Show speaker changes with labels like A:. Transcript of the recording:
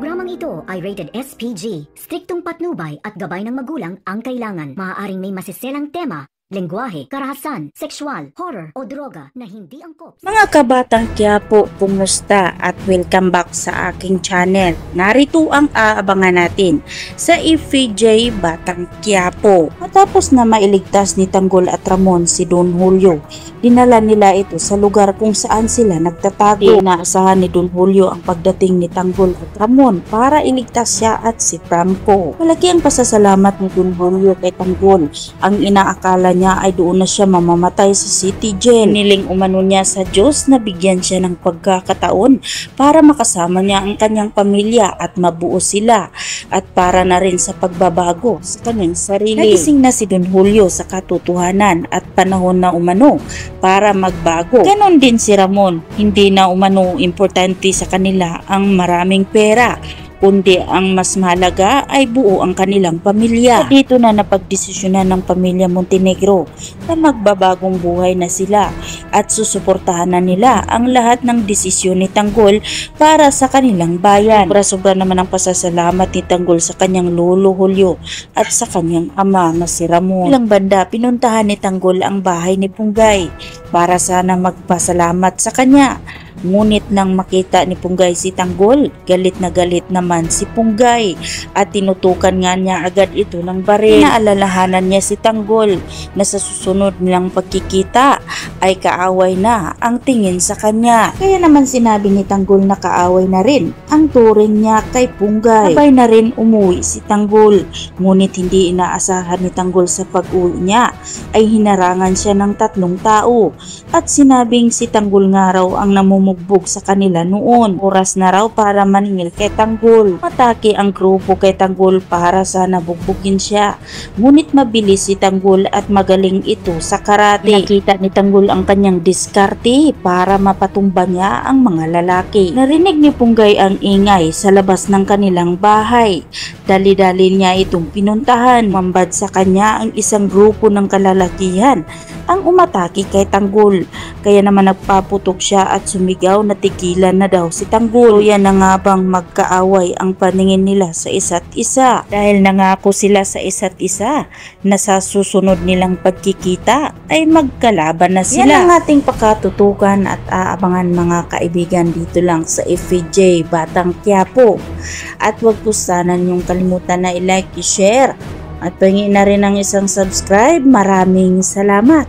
A: Programang ito ay rated SPG. Striktong patnubay at gabay ng magulang ang kailangan. Maaaring may masiselang tema, lengguwahe, karahasan, sexual, horror o droga na hindi angkop.
B: Mga kabatang Quiapo, kumusta at welcome back sa aking channel. Narito ang aabangan natin sa FJ Batang Quiapo. Matapos na mailigtas ni Tanggol at Ramon si Don Julio, dinala nila ito sa lugar kung saan sila nagtatago. Inaasahan ni Don Julio ang pagdating ni Tanggol at Ramon para iligtas siya at si Franco. Malaki ang pasasalamat ni Don Julio kay Tanggol. Ang inaakala niya ay doon na siya mamamatay sa city jail. Niling umano niya sa Diyos na bigyan siya ng pagkakataon para makasama niya ang kanyang pamilya at mabuo sila at para na rin sa pagbabago sa kanyang sarili. Nagising na si Don Julio sa katotohanan at panahon na umano para magbago. Ganon din si Ramon, hindi na umano importante sa kanila ang maraming pera, kundi ang mas mahalaga ay buo ang kanilang pamilya. Dito na napagdesisyonan ng pamilya Montenegro na magbabagong buhay na sila at susuportahan na nila ang lahat ng desisyon ni Tanggol para sa kanilang bayan. Sobra-sobra naman ang pasasalamat ni Tanggol sa kanyang lolo Julio at sa kanyang ama na si Ramon. Ilang banda, pinuntahan ni Tanggol ang bahay ni Punggay para sana magpasalamat sa kanya. Ngunit nang makita ni Punggay si Tanggol, galit na galit naman si Punggay at tinutukan nga niya agad ito ng baril. Naalalahanan niya si Tanggol na sa susunod nilang pagkikita ay kaaway na ang tingin sa kanya. Kaya naman sinabi ni Tanggol na kaaway na rin ang turing niya kay Punggay. Sabay na rin umuwi si Tanggol, ngunit hindi inaasahan ni Tanggol sa pag-uwi niya ay hinarangan siya ng 3 tao at sinabing si Tanggol nga raw ang namumugbog sa kanila noon. Oras na raw para maningil kay Tanggol. Matake ang grupo kay Tanggol para sana bugbugin siya. Ngunit mabilis si Tanggol at magaling ito sa karate. Nakita ni Tanggol ang kanyang diskarte para mapatumba niya ang mga lalaki. Narinig ni Punggay ang ingay sa labas ng kanilang bahay. Dali-dali niya itong pinuntahan. Mambad sa kanya ang isang grupo ng kalalakihan ang umatake kay Tanggol. Kaya naman nagpaputok siya at sumigaw na tigilan na daw si Tanggol. So yan na nga bang magkaaway ang paningin nila sa isa't isa. Dahil nangako sila sa isa't isa na sa susunod nilang pagkikita ay magkalaban na sila. Yan ang ating pakatutukan at aabangan mga kaibigan dito lang sa FJ Batang Quiapo. At huwag po sana niyong kalimutan na i-like, i-share at pahingin na rin ang isang subscribe. Maraming salamat.